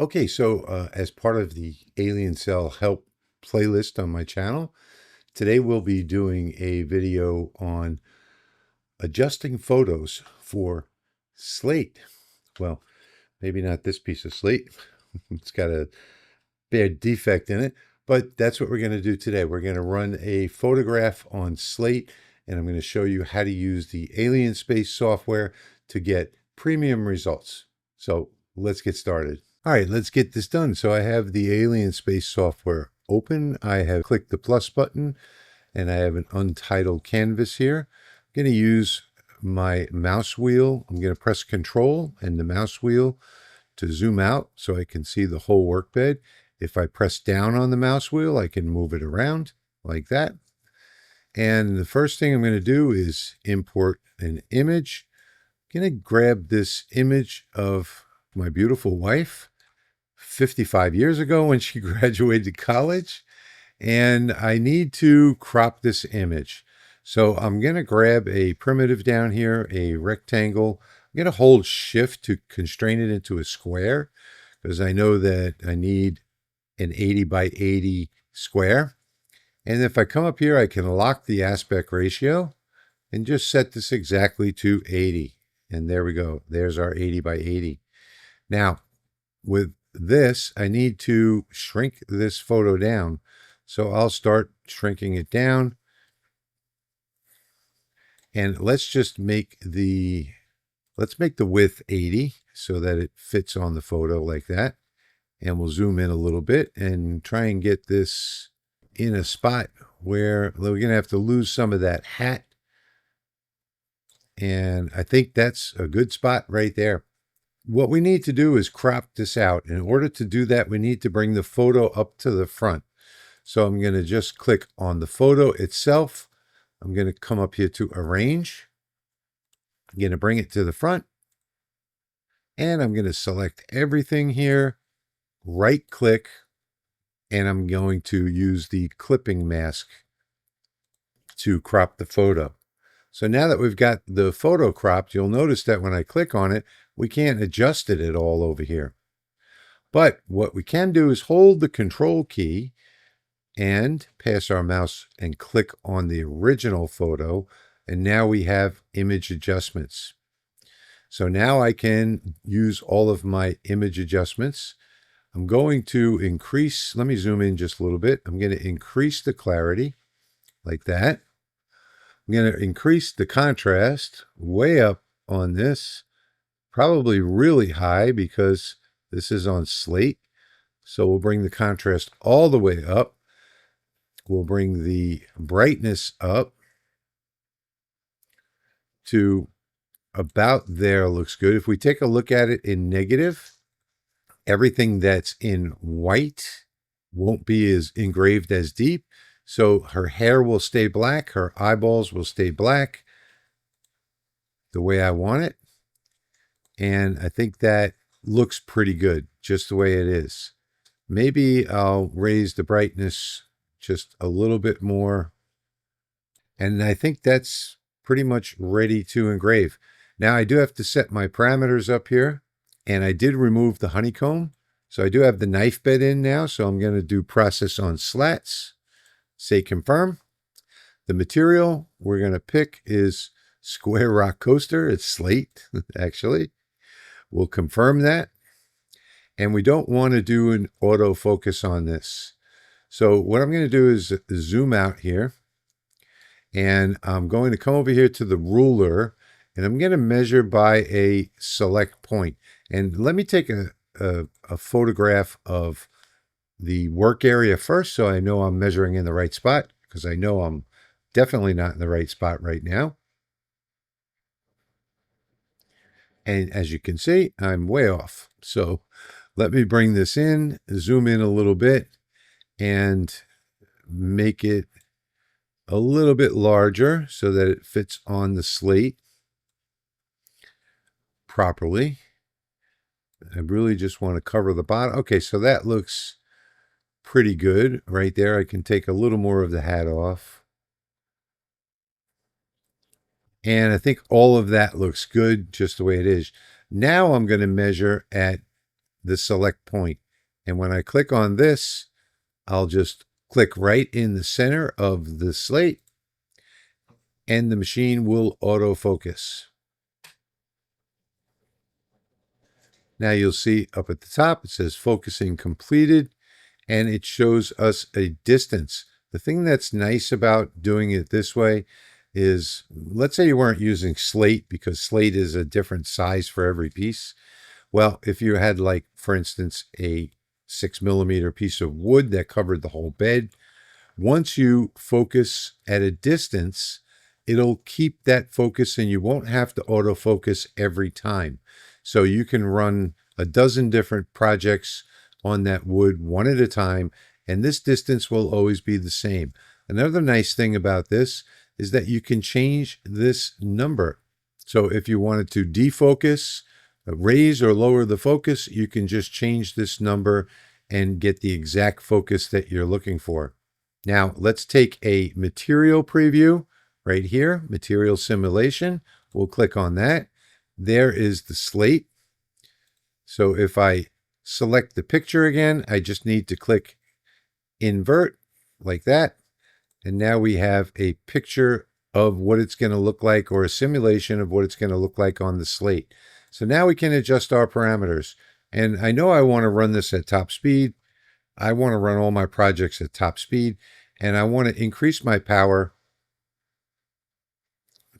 Okay, so as part of the Aliencell help playlist on my channel, today we'll be doing a video on adjusting photos for slate. Well, maybe not this piece of slate. It's got a bad defect in it, but that's what we're going to do today. We're going to run a photograph on slate, and I'm going to show you how to use the Alienspace software to get premium results. So let's get started. All right, let's get this done. So I have the Alienspace software open. I have clicked the plus button and I have an untitled canvas here. I'm going to use my mouse wheel. I'm going to press Control and the mouse wheel to zoom out so I can see the whole workbed. If I press down on the mouse wheel, I can move it around like that. And the first thing I'm going to do is import an image. I'm going to grab this image of my beautiful wife 55 years ago when she graduated college, and I need to crop this image. So I'm going to grab a primitive down here, a rectangle. I'm going to hold shift to constrain it into a square because I know that I need an 80 by 80 square. And if I come up here, I can lock the aspect ratio and just set this exactly to 80. And there we go. There's our 80 by 80. Now, with this, I need to shrink this photo down. So I'll start shrinking it down. And let's just make the width 80 so that it fits on the photo like that. And we'll zoom in a little bit and try and get this in a spot where we're going to have to lose some of that hat. And I think that's a good spot right there. What we need to do is crop this out. In order to do that, we need to bring the photo up to the front. So I'm going to just click on the photo itself. I'm going to come up here to Arrange. I'm going to bring it to the front. And I'm going to select everything here, right click, and I'm going to use the clipping mask to crop the photo. So now that we've got the photo cropped, you'll notice that when I click on it, we can't adjust it at all over here. But what we can do is hold the Control key and pass our mouse and click on the original photo. And now we have image adjustments. So now I can use all of my image adjustments. I'm going to increase, let me zoom in just a little bit. I'm going to increase the clarity like that. I'm going to increase the contrast way up on this, probably really high because this is on slate. So we'll bring the contrast all the way up. We'll bring the brightness up to about there. Looks good. If we take a look at it in negative, everything that's in white won't be as engraved as deep. So her hair will stay black. Her eyeballs will stay black the way I want it. And I think that looks pretty good just the way it is. Maybe I'll raise the brightness just a little bit more. And I think that's pretty much ready to engrave. Now I do have to set my parameters up here. And I did remove the honeycomb. So I do have the knife bed in now. So I'm going to do process on slats. Say confirm. The material we're going to pick is square rock coaster. It's slate, actually. We'll confirm that. And we don't want to do an autofocus on this. So what I'm going to do is zoom out here. And I'm going to come over here to the ruler. And I'm going to measure by a select point. And let me take a photograph of the work area first so I know I'm measuring in the right spot, because I know I'm definitely not in the right spot right now. And as you can see, I'm way off. So let me bring this in, zoom in a little bit, and make it a little bit larger so that it fits on the slate properly. I really just want to cover the bottom. Okay, so that looks pretty good right there. I can take a little more of the hat off. And I think all of that looks good just the way it is. Now I'm going to measure at the select point. And when I click on this, I'll just click right in the center of the slate, and the machine will autofocus. Now you'll see up at the top, it says focusing completed, and it shows us a distance. The thing that's nice about doing it this way is, let's say you weren't using slate, because slate is a different size for every piece. Well, if you had, like, for instance, a 6mm piece of wood that covered the whole bed, once you focus at a distance, it'll keep that focus and you won't have to autofocus every time. So you can run a dozen different projects on that wood one at a time, and this distance will always be the same. Another nice thing about this is that you can change this number. So if you wanted to defocus, raise or lower the focus, you can just change this number and get the exact focus that you're looking for. Now let's take a material preview right here, material simulation. We'll click on that. There is the slate. So if I select the picture again, I just need to click invert like that. And now we have a picture of what it's going to look like, or a simulation of what it's going to look like on the slate. So now we can adjust our parameters. And I know I want to run this at top speed. I want to run all my projects at top speed, and I want to increase my power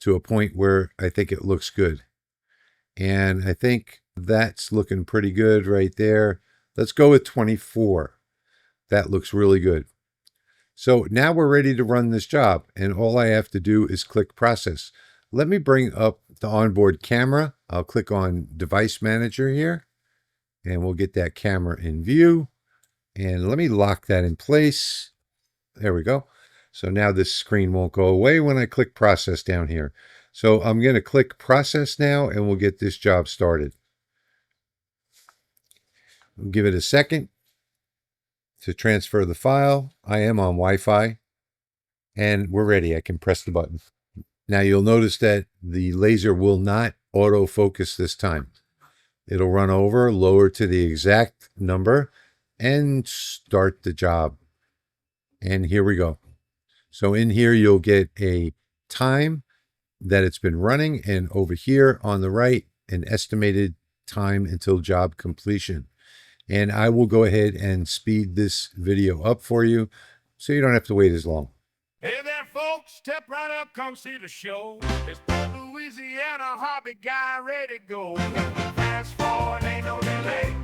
to a point where I think it looks good. And I think that's looking pretty good right there. Let's go with 24. That looks really good. So now we're ready to run this job, and all I have to do is click process. Let me bring up the onboard camera. I'll click on device manager here, and we'll get that camera in view. And let me lock that in place. There we go. So now this screen won't go away when I click process down here. So I'm going to click process now, and we'll get this job started. We'll give it a second to transfer the file. I am on Wi-Fi, and we're ready. I can press the button. Now you'll notice that the laser will not autofocus this time. It'll run over, lower to the exact number, and start the job. And here we go. So in here, you'll get a time that it's been running, and over here on the right, an estimated time until job completion. And I will go ahead and speed this video up for you so you don't have to wait as long. Hey there, folks, step right up, come see the show. It's the Louisiana Hobby Guy ready to go. Fast forward, ain't no delay.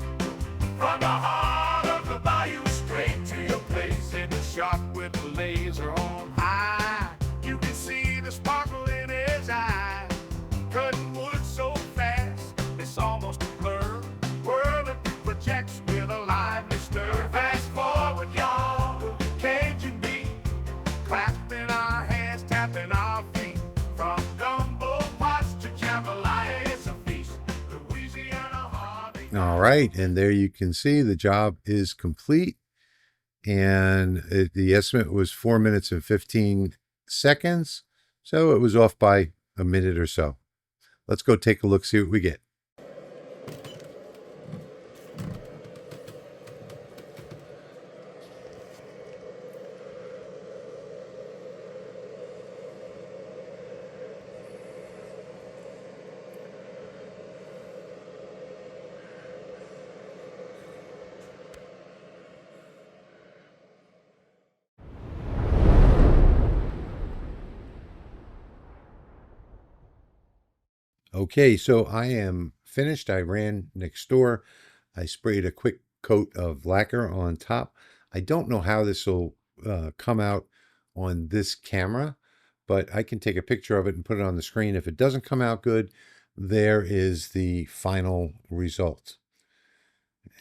From the heart of the bayou straight to your place. In the shop with the laser on high. You can see the sparkle in his eye. Cutting wood so fast, it's almost a blur. Whirling through projects with a lively stir. Fast forward, y'all, Cajun beat. Clapping our hands, tapping our feet. From gumbo pots to jambalaya, it's a feast. Louisiana Hobby. All right, and there you can see the job is complete. And the estimate was 4 minutes and 15 seconds. So it was off by a minute or so. Let's go take a look, see what we get. Okay, so I am finished. I ran next door. I sprayed a quick coat of lacquer on top. I don't know how this will come out on this camera, but I can take a picture of it and put it on the screen. If it doesn't come out good, there is the final result.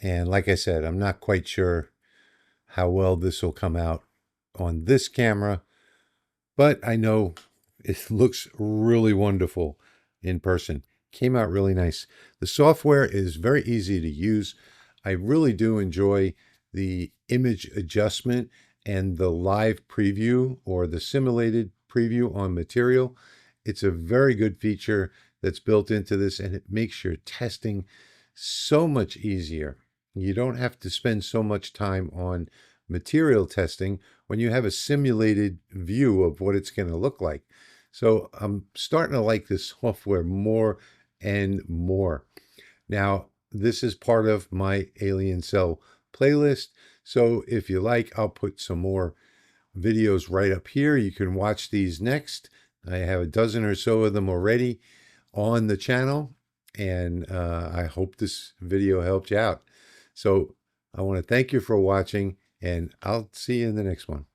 And like I said, I'm not quite sure how well this will come out on this camera, but I know it looks really wonderful in person. Came out really nice. The software is very easy to use. I really do enjoy the image adjustment and the live preview, or the simulated preview on material. It's a very good feature that's built into this, and it makes your testing so much easier. You don't have to spend so much time on material testing when you have a simulated view of what it's going to look like. So I'm starting to like this software more and more. Now, this is part of my Aliencell playlist. So if you like, I'll put some more videos right up here. You can watch these next. I have a dozen or so of them already on the channel, and I hope this video helped you out. So I want to thank you for watching, and I'll see you in the next one.